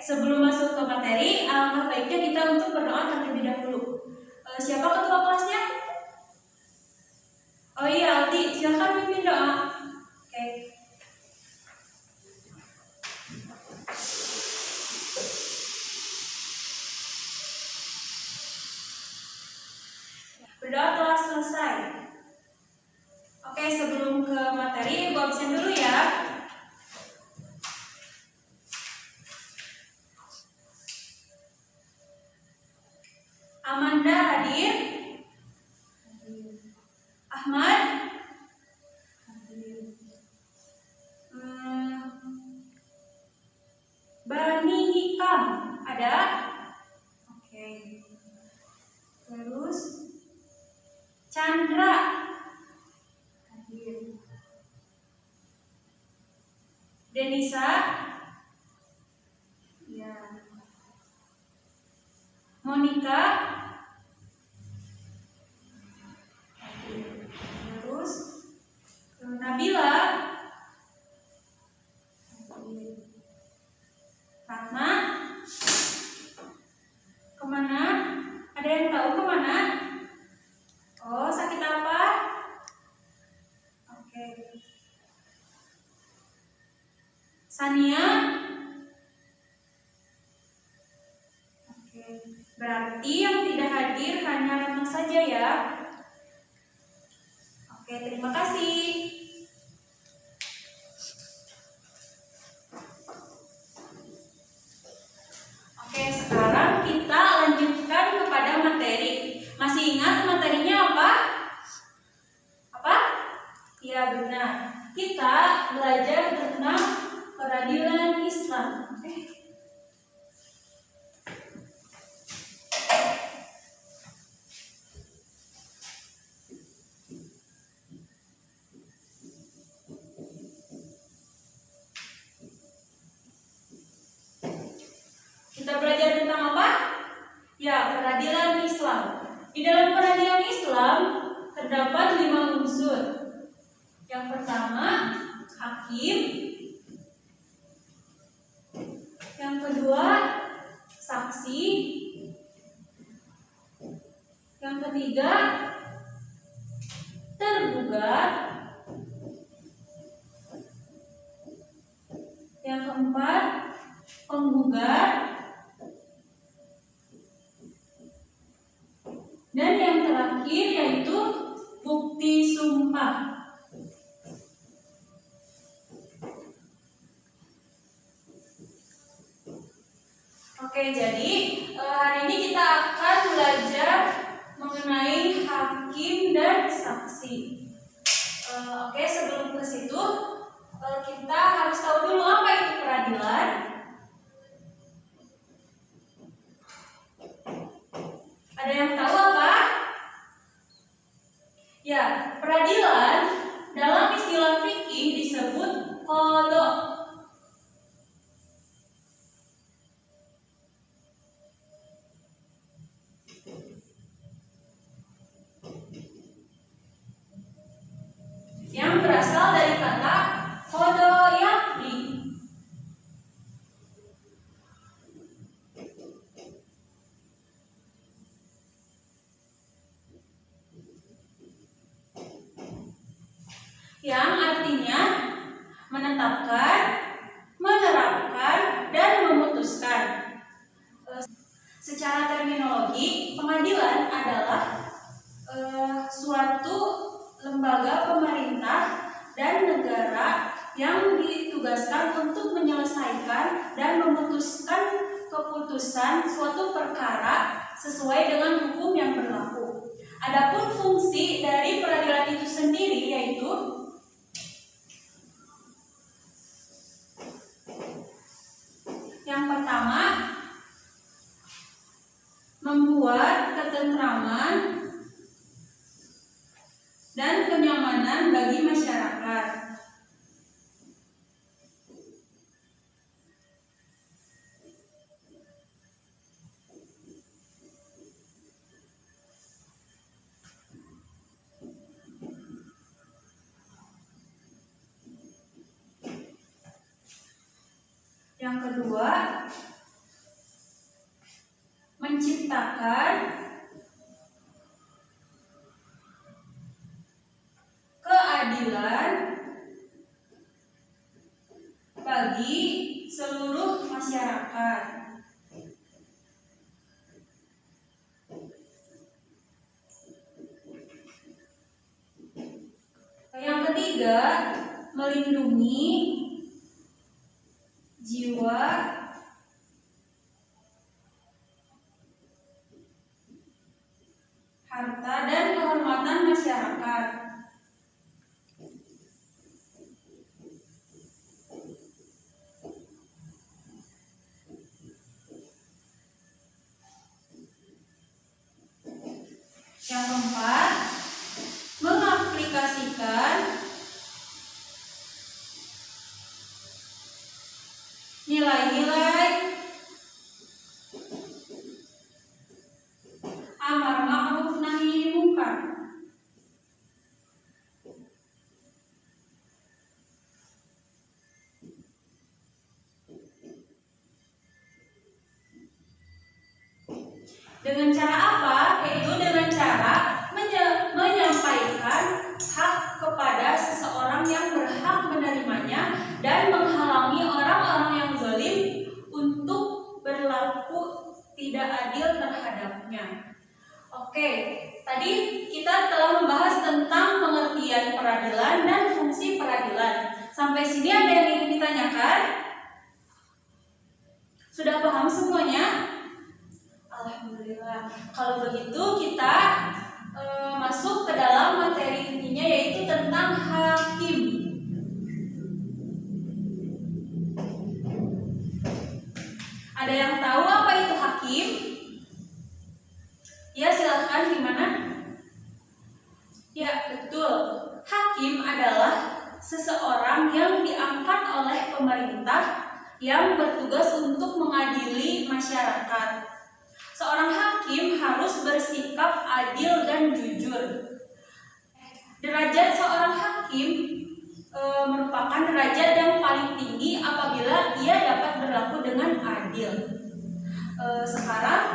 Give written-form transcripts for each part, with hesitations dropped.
sebelum masuk ke materi, alangkah baiknya kita untuk berdoa terlebih dahulu. Siapa ketua kelasnya? Oh iya, Aldi, silakan pimpin doa. Oke. Berdoa telah selesai. Oke, sebelum ke materi, Ibu absen dulu ya. Amanda hadir? Ahmad? Bani Hikam ada? Oke. Terus Chandra hadir. Denisa? Ya. Monica? Hadir. Terus Nabila? Hadir. Ratna? Kemana? Ada yang tahu kemana? Oh, sakit apa? Oke. Sania? Oke. Berarti yang tidak hadir hanya Ratna saja ya. Oke, terima kasih. Oke, sekarang kita lanjutkan kepada materi. Masih ingat materinya apa? Apa? Ya, benar. Kita belajar tentang peradilan Islam. Kita belajar tentang apa? Ya, peradilan Islam. Di dalam peradilan Islam terdapat 5 unsur. Yang pertama, hakim. Yang kedua, saksi. Yang ketiga, tergugat. Yang keempat, penggugat. Dan yang terakhir yaitu bukti sumpah. Oke, jadi hari ini kita akan belajar mengenai hakim dan saksi. Oke, sebelum ke situ kita harus tahu dulu apa itu peradilan. Ada yang tahu apa? Ya, peradilan dalam istilah fikih disebut qadha. Yang berasal dari kata qadha yaqdi. Yang artinya menetapkan, menerapkan, dan memutuskan. Secara terminologi, pengadilan adalah suatu lembaga pemerintah dan negara yang ditugaskan untuk menyelesaikan dan memutuskan keputusan suatu perkara sesuai dengan hukum yang berlaku. Adapun fungsi dari peradilan itu sendiri yaitu yang pertama, membuat ketentraman dan kenyamanan bagi masyarakat. Yang kedua, menciptakan keadilan bagi seluruh masyarakat. Yang ketiga, melindungi jiwa harta dan kehormatan masyarakat. Yang keempat, mengaplikasikan nilai-nilai amar ma'ruf nahi munkar. Dengan cara apa? Yaitu dengan cara menyampaikan hak kepada seseorang yang berhak menerimanya dan menghalangi orang-orang yang zalim untuk berlaku tidak adil terhadapnya. Oke, tadi kita telah membahas tentang pengertian peradilan dan fungsi peradilan. Sampai sini ada yang ingin ditanyakan? Sudah paham semuanya? Alhamdulillah. Kalau begitu kita masuk ke dalam materi intinya, yaitu tentang hakim. Ada yang tahu apa itu hakim? Ya, silahkan. Gimana? Ya, betul. Hakim adalah seseorang yang diangkat oleh pemerintah yang bertugas untuk mengadili masyarakat. Seorang hakim harus bersikap adil dan jujur. Derajat seorang hakim merupakan derajat yang paling tinggi apabila ia dapat berlaku dengan adil. Sekarang,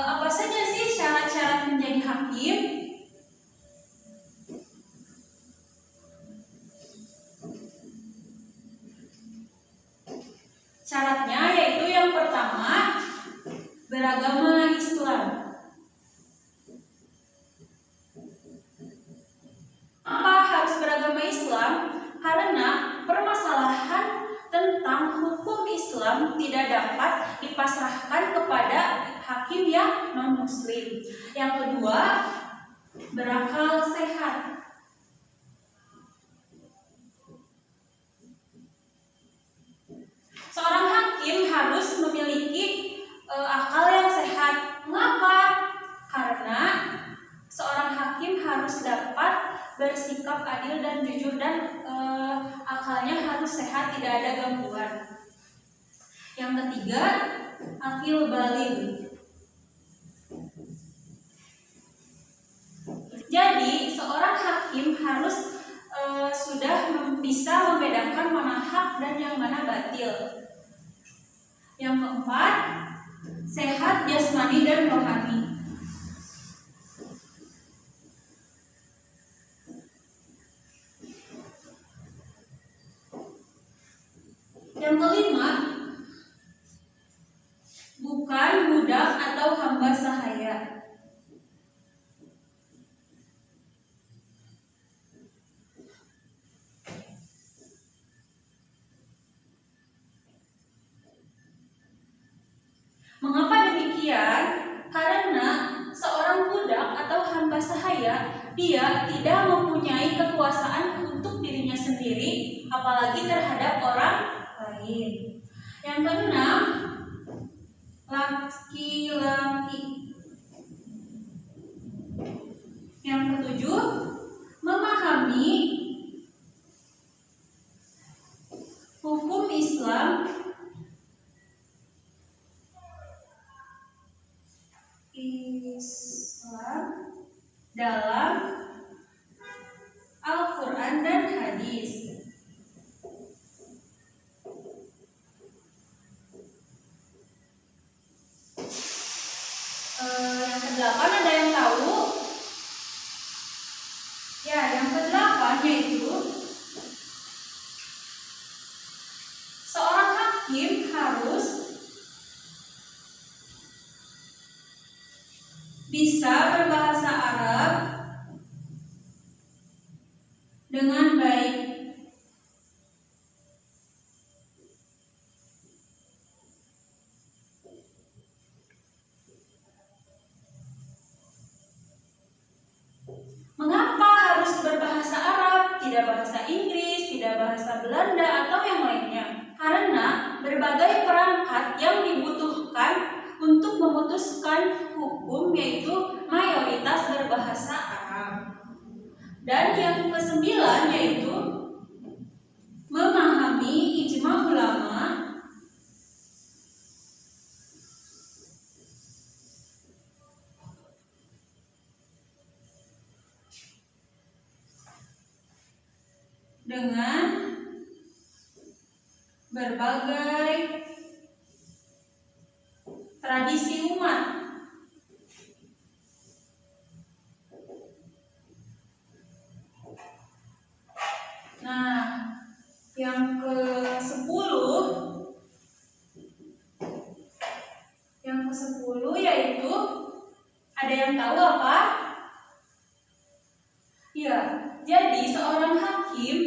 apa saja sih syarat-syarat menjadi hakim? Syaratnya yaitu yang pertama, beragama Islam. Apa harus beragama Islam? Karena permasalahan tentang hukum Islam tidak dapat dipasrahkan kepada hakim yang non-muslim. Yang kedua, berakal sehat. Seorang hakim harus memiliki akal yang sehat. Mengapa? Karena seorang hakim harus dapat bersikap adil dan jujur, dan akalnya harus sehat, tidak ada gangguan. Yang ketiga, akil baligh. Jadi seorang hakim harus sudah bisa membedakan mana hak dan yang mana batil. Yang keempat, sehat jasmani dan rohani. Yang kelima, bukan budak atau hamba sahaya. Mengapa demikian? Karena seorang budak atau hamba sahaya, dia tidak mempunyai kekuasaan untuk dirinya sendiri, apalagi terhadap orang lain. Yang keenam, laki-laki. Yang ketujuh, memahami hukum Islam dalam Al-Quran dan hadis. hakim harus bisa berbahasa Arab dengan baik. Mengapa harus berbahasa Arab, tidak bahasa Inggris, tidak bahasa Belanda, atau yang lainnya? Karena berbagai perangkat yang dibutuhkan untuk memutuskan hukum yaitu mayoritas berbahasa Arab. Dan yang kesembilan yaitu memahami ijma ulama dengan berbagai tradisi umat. Nah, yang ke-10 yaitu ada yang tahu apa? Ya, jadi seorang hakim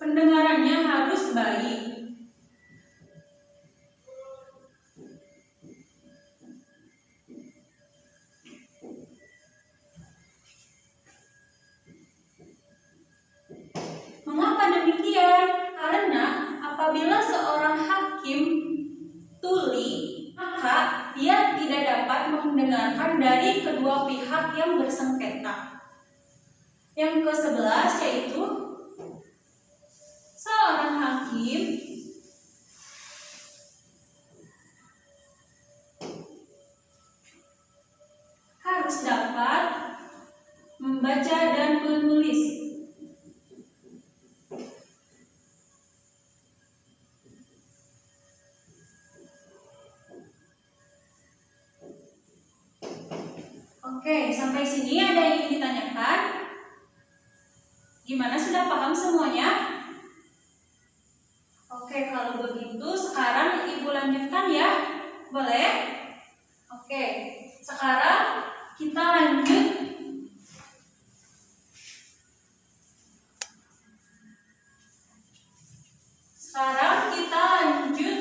pendengarannya harus baik. Mengapa demikian? Karena apabila seorang hakim tuli, maka dia tidak dapat mendengarkan dari kedua pihak yang bersengketa. Yang ke-11 yaitu seorang hakim harus dapat membaca dan menulis. Oke, sampai sini ada yang ingin ditanyakan? Gimana, sudah paham semuanya? Oke, kalau begitu sekarang Ibu lanjutkan ya. Boleh? Oke, sekarang kita lanjut. Sekarang kita lanjut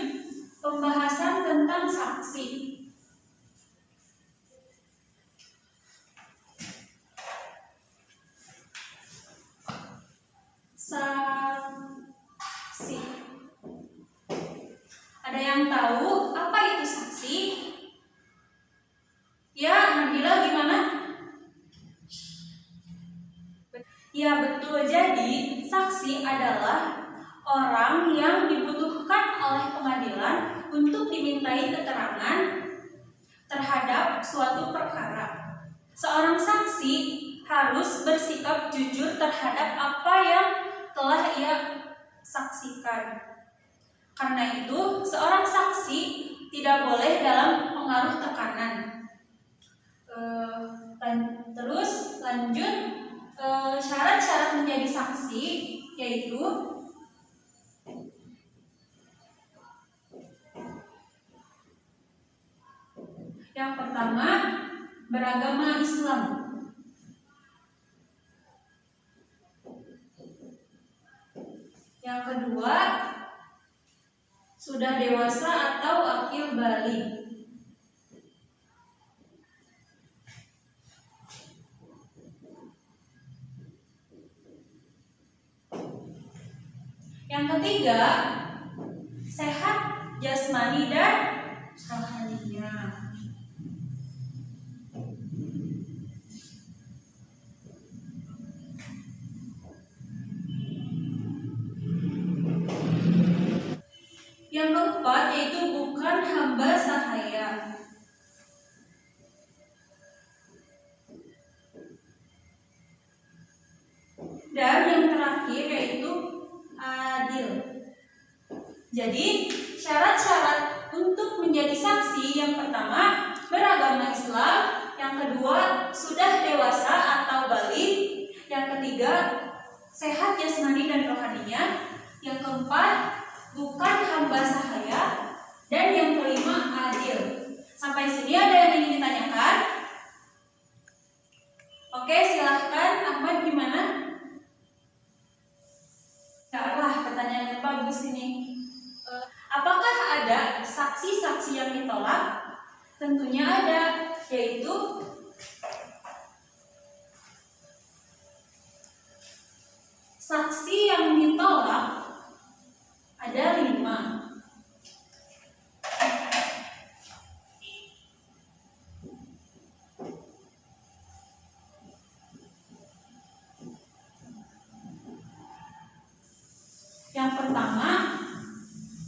pembahasan tentang saksi. Saksi. Ada yang tahu apa itu saksi? Ya, Nabila gimana? Ya, betul. Jadi, saksi adalah orang yang dibutuhkan oleh pengadilan untuk dimintai keterangan terhadap suatu perkara. Seorang saksi harus bersikap jujur terhadap apa yang telah ia saksikan. Karena itu, seorang saksi tidak boleh dalam pengaruh tekanan. Terus lanjut, syarat-syarat menjadi saksi yaitu yang pertama, beragama Islam. Yang kedua, sudah dewasa atau akil baligh. Yang ketiga, sehat jasmani dan rohaninya. Yang keempat yaitu bukan hamba sahaya. Dan yang terakhir yaitu adil. Jadi syarat-syarat untuk menjadi saksi jasmani dan rohaninya. Yang keempat, bukan hamba sahaya. Dan yang kelima, adil. Sampai sini ada yang ingin ditanyakan? Oke, silahkan. Ahmad, gimana? Enggak, pertanyaan yang bagus ini. Apakah ada saksi-saksi yang ditolak? Tentunya ada, yaitu saksi yang ditolak ada 5. Yang pertama,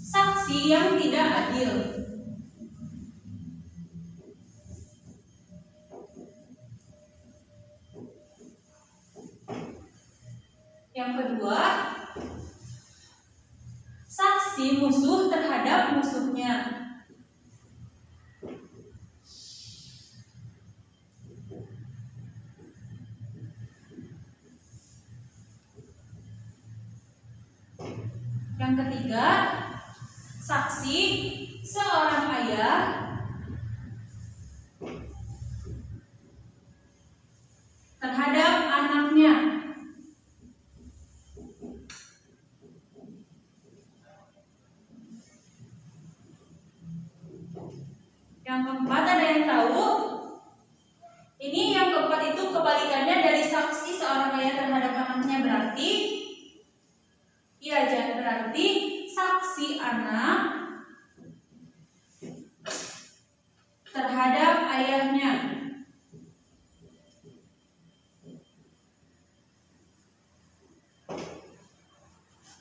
saksi yang tidak adil. Yang kedua, saksi musuh terhadap musuhnya. Yang ketiga, saksi seorang ayah terhadap anaknya. Yang keempat, ada yang tahu? Ini yang keempat itu kebalikannya dari saksi seorang ayah terhadap anaknya, berarti berarti saksi anak terhadap ayahnya.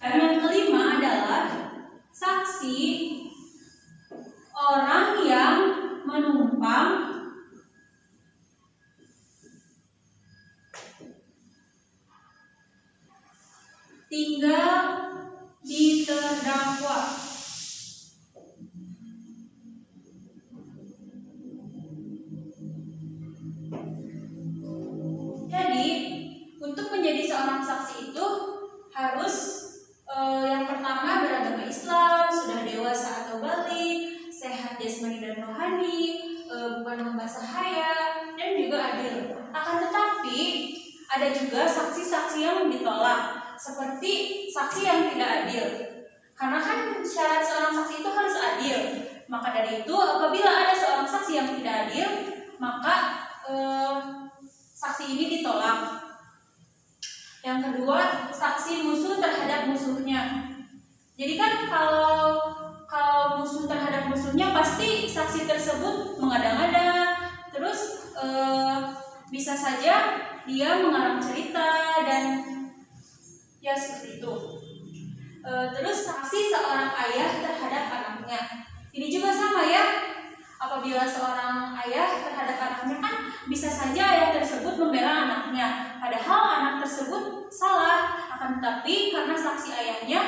Dan yang kelima adalah saksi orang yang menumpang tinggal di terdakwa. Jadi, untuk menjadi seorang saksi itu harus yang pertama beragama Islam, sudah dewasa atau balik, sehat jasmani dan rohani, bukan hamba sahaya, dan juga adil. Akan tetapi ada juga saksi-saksi yang ditolak, seperti saksi yang tidak adil. Karena kan syarat seorang saksi itu harus adil. Maka dari itu apabila ada seorang saksi yang tidak adil, maka saksi ini ditolak. Yang kedua, saksi musuh terhadap musuhnya. Jadi kan kalau musuh terhadap musuhnya pasti saksi tersebut mengada-ngada, terus bisa saja dia mengarang cerita dan ya seperti itu. Terus saksi seorang ayah terhadap anaknya. Ini juga sama ya. Apabila seorang ayah terhadap anaknya kan bisa saja ayah tersebut membela anaknya, padahal anak tersebut salah. Akan tetapi karena saksi ayahnya,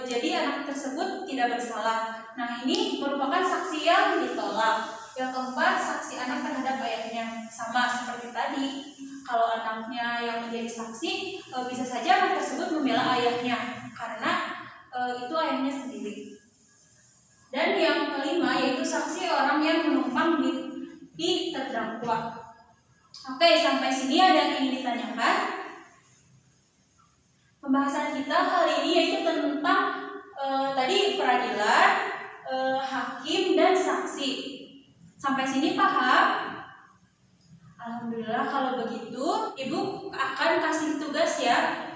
jadi anak tersebut tidak bersalah. Nah, ini merupakan saksi yang ditolak. Yang keempat, saksi anak terhadap ayahnya. Sama seperti tadi, kalau anaknya yang menjadi saksi, bisa saja anak tersebut membela ayahnya karena itu ayahnya sendiri. Dan yang kelima yaitu saksi orang yang menumpang di terdakwa. Oke, sampai sini ada yang ingin ditanyakan? Pembahasan kita kali ini yaitu tentang tadi peradilan, hakim dan saksi. Sampai sini paham? Alhamdulillah, kalau begitu Ibu akan kasih tugas ya.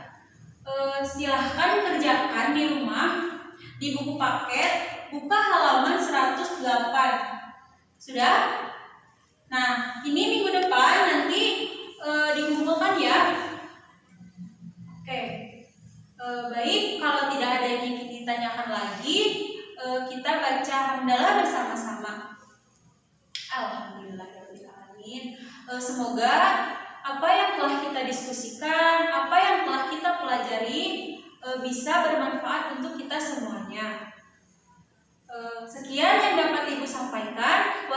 Silahkan kerjakan di rumah, di buku paket, buka halaman 108. Sudah? Nah, ini minggu depan nanti dikumpulkan ya. Oke. Baik, kalau tidak ada yang ingin ditanyakan lagi, kita baca hamdalah bersama-sama. Alhamdulillahirrahmanirrahim. Semoga apa yang telah kita diskusikan, apa yang telah kita pelajari bisa bermanfaat untuk kita semuanya. Sekian yang dapat Ibu sampaikan.